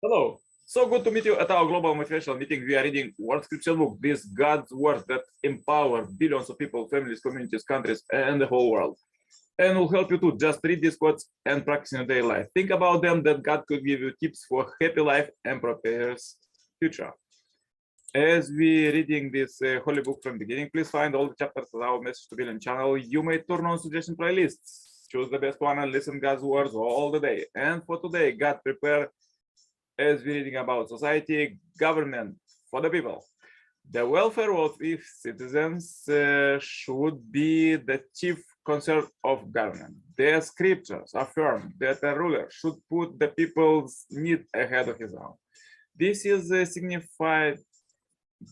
Hello. So good to meet you at our global motivational meeting. We are reading World Scripture Book, this God's word that empower billions of people, families, communities, countries, and the whole world. And will help you to just read these quotes and practice in your daily life. Think about them, that God could give you tips for happy life and prosperous future. As we reading this holy book from the beginning, please find all the chapters of our Message to Billion channel. You may turn on suggestion playlists. Choose the best one and listen God's words all the day. And for today, God prepare as we're reading about society, government for the people. The welfare of its citizens should be the chief concern of government. The scriptures affirm that a ruler should put the people's need ahead of his own. This is signified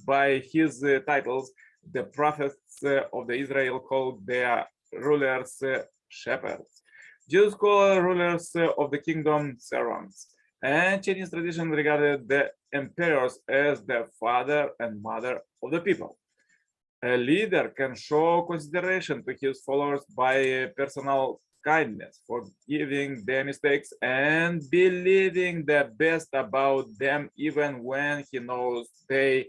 by his titles. The prophets of the Israel called their rulers shepherds. Jews call rulers of the kingdom servants. And Chinese tradition regarded the emperors as the father and mother of the people. A leader can show consideration to his followers by personal kindness, forgiving their mistakes, and believing the best about them even when he knows they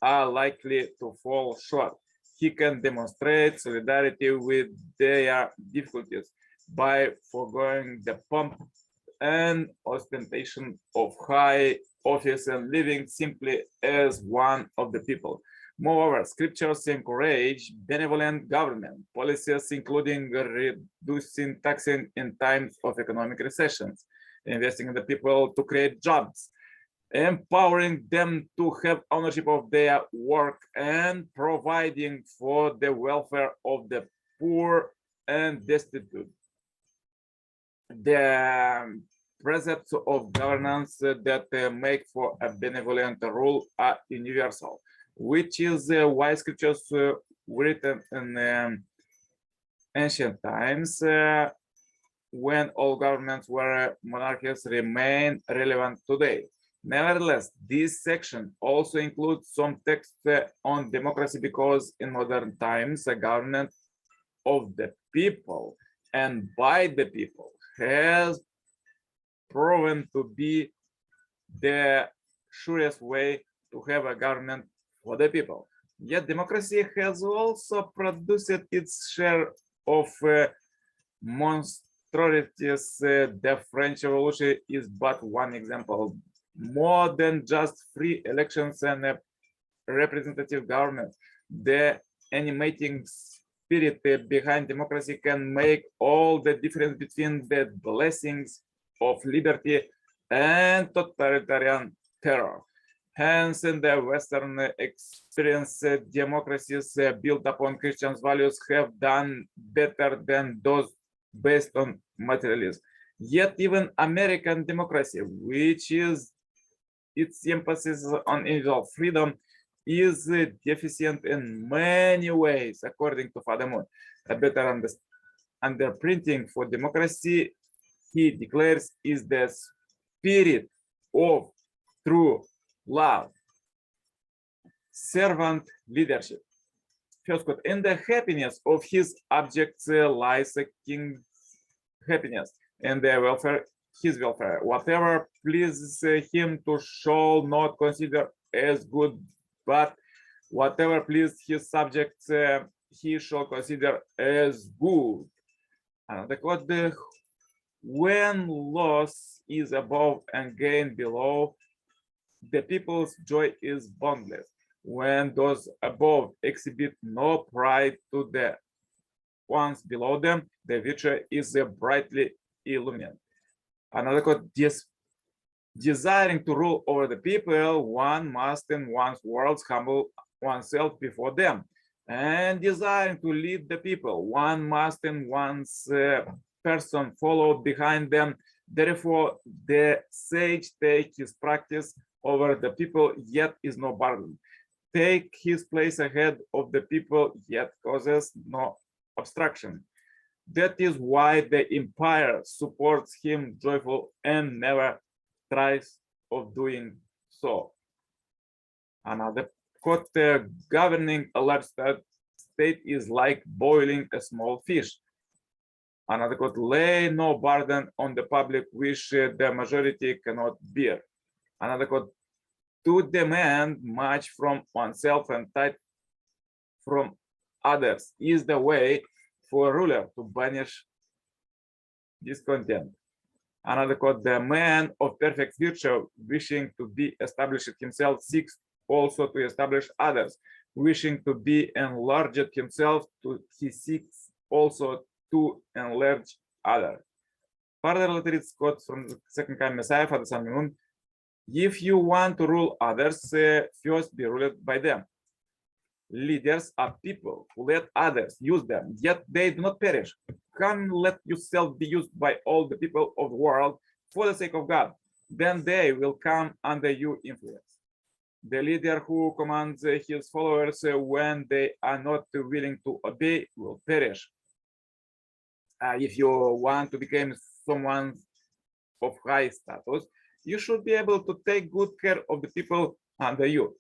are likely to fall short. He can demonstrate solidarity with their difficulties by foregoing the pomp and ostentation of high office and living simply as one of the people. Moreover, scriptures encourage benevolent government policies, including reducing taxing in times of economic recessions, investing in the people to create jobs, empowering them to have ownership of their work, and providing for the welfare of the poor and destitute. The precepts of governance that make for a benevolent rule are universal, which is why scriptures written in ancient times when all governments were monarchies remain relevant today. Nevertheless, this section also includes some text on democracy because in modern times a government of the people and by the people has proven to be the surest way to have a government for the people. Yet democracy has also produced its share of monstrosities. The French Revolution is but one example. More than just free elections and a representative government, the animating spirit behind democracy can make all the difference between the blessings of liberty and totalitarian terror. Hence, in the Western experience, democracies built upon Christian values have done better than those based on materialism. Yet, even American democracy, which is its emphasis on individual freedom, is deficient in many ways, according to Father Moon. A better underprinting for democracy, he declares, is the spirit of true love, servant leadership. First quote, in the happiness of his objects lies a king's happiness, and the welfare, his welfare. Whatever pleases him to shall not consider as good, but whatever pleases his subjects, he shall consider as good. Another quote, when loss is above and gain below, the people's joy is boundless. When those above exhibit no pride to the ones below them, the future is brightly illumined. Another quote, desiring to rule over the people, one must in one's worlds humble oneself before them. And desiring to lead the people, one must in one's person follow behind them. Therefore, the sage take his practice over the people, yet is no burden. Take his place ahead of the people, yet causes no obstruction. That is why the empire supports him joyful and never tries of doing so. Another quote, governing a large state is like boiling a small fish. Another quote, lay no burden on the public which the majority cannot bear. Another quote, to demand much from oneself and take from others is the way for a ruler to banish discontent. Another quote, the man of perfect virtue, wishing to be established himself, seeks also to establish others. Wishing to be enlarged himself, he seeks also to enlarge others. Further, let's read quote from the second coming Messiah, Father, Son, and Moon. If you want to rule others, first be ruled by them. Leaders are people who let others use them, yet they do not perish. Come, let yourself be used by all the people of the world for the sake of God. Then they will come under your influence. The leader who commands his followers when they are not willing to obey will perish. If you want to become someone of high status, you should be able to take good care of the people under you.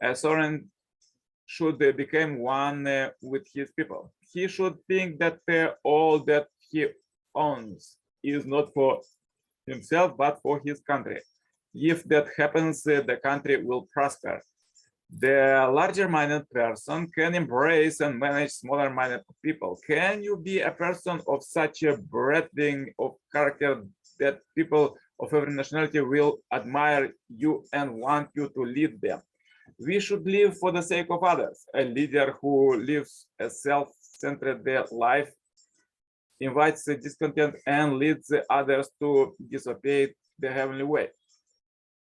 A sovereign should become one with his people. He should think that all that he owns is not for himself, but for his country. If that happens, the country will prosper. The larger-minded person can embrace and manage smaller-minded people. Can you be a person of such a breadth of character that people of every nationality will admire you and want you to lead them? We should live for the sake of others. A leader who lives a self-centered life invites discontent and leads others to disobey the heavenly way.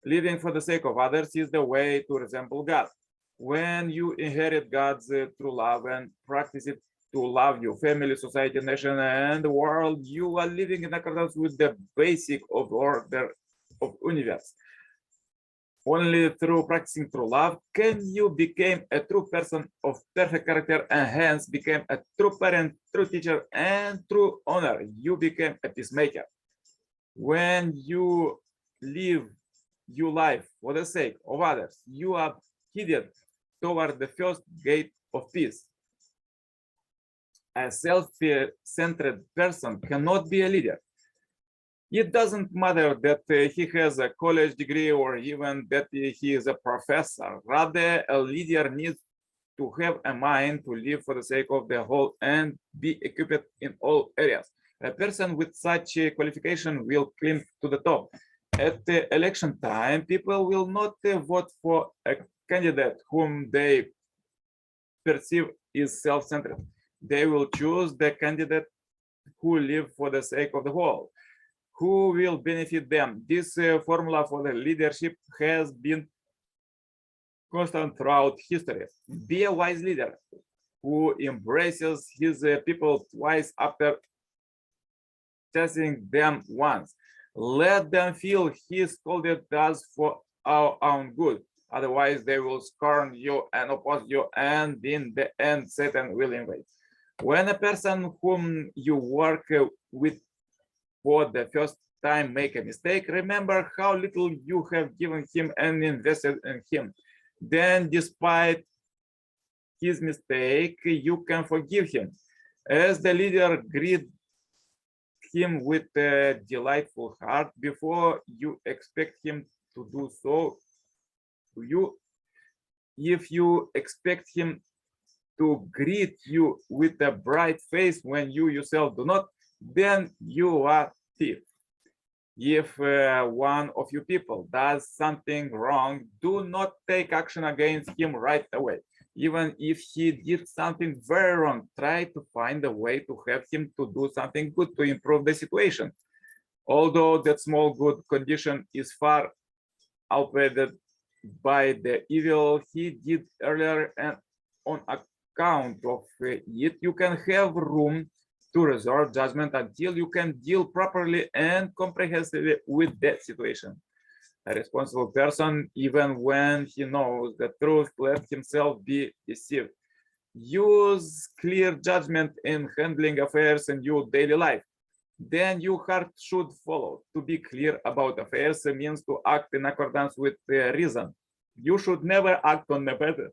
Living for the sake of others is the way to resemble God. When you inherit God's true love and practice it to love your family, society, nation, and the world, you are living in accordance with the basic of order of universe. Only through practicing true love can you become a true person of perfect character and hence become a true parent, true teacher, and true honor. You become a peacemaker. When you live your life for the sake of others, you are headed toward the first gate of peace. A self-centered person cannot be a leader. It doesn't matter that he has a college degree or even that he is a professor. Rather, a leader needs to have a mind to live for the sake of the whole and be equipped in all areas. A person with such a qualification will climb to the top. At the election time, people will not vote for a candidate whom they perceive is self-centered. They will choose the candidate who live for the sake of the whole, who will benefit them. This formula for the leadership has been constant throughout history. Be a wise leader who embraces his people twice after testing them once. Let them feel he scolded us for our own good. Otherwise, they will scorn you and oppose you, and in the end, Satan will invade. When a person whom you work with for the first time make a mistake, remember how little you have given him and invested in him. Then, despite his mistake, you can forgive him. As the leader, greet him with a delightful heart before you expect him to do so. If you expect him to greet you with a bright face when you yourself do not, then you are thief. If one of you people does something wrong, do not take action against him right away. Even if he did something very wrong, try to find a way to have him to do something good to improve the situation. Although that small good condition is far outweighed by the evil he did earlier, and on account of it, you can have room to reserve judgment until you can deal properly and comprehensively with that situation. A responsible person, even when he knows the truth, let himself be deceived. Use clear judgment in handling affairs in your daily life. Then your heart should follow. To be clear about affairs means to act in accordance with reason. You should never act on the matter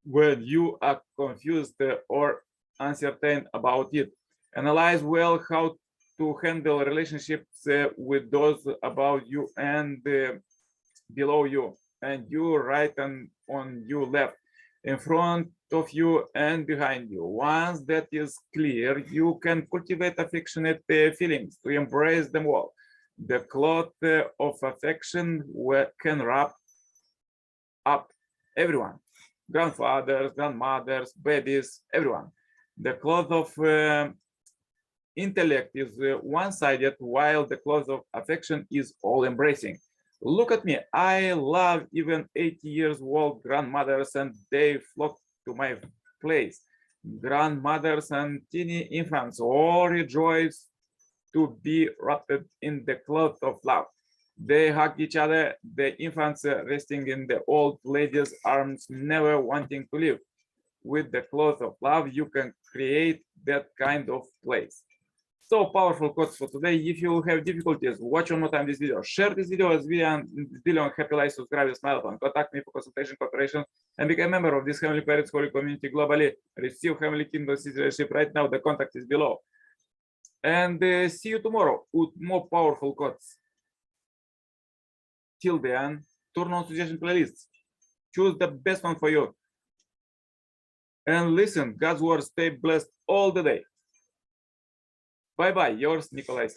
when you are confused or uncertain about it. Analyze well how to handle relationships with those above you and below you, and you right and on you left, in front of you and behind you. Once that is clear, you can cultivate affectionate feelings to embrace them all. The cloth of affection can wrap up everyone: grandfathers, grandmothers, babies, everyone. The cloth of intellect is one-sided, while the cloth of affection is all-embracing. Look at me, I love even 80 years old grandmothers, and they flock to my place. Grandmothers and teeny infants all rejoice to be wrapped in the cloth of love. They hug each other, the infants resting in the old lady's arms, never wanting to leave. With the cloth of love, you can create that kind of place. So powerful quotes for today. If you have difficulties, watch one more time this video, share this video as video on Happy Life, subscribe, smile button, contact me for consultation, cooperation, and become a member of this Heavenly Parents Holy Community globally. Receive Heavenly Kingdom citizenship right now. The contact is below. And see you tomorrow with more powerful quotes. Till then, turn on suggestion playlists. Choose the best one for you. And listen, God's word, stay blessed all the day. Bye-bye, yours, Nicolae.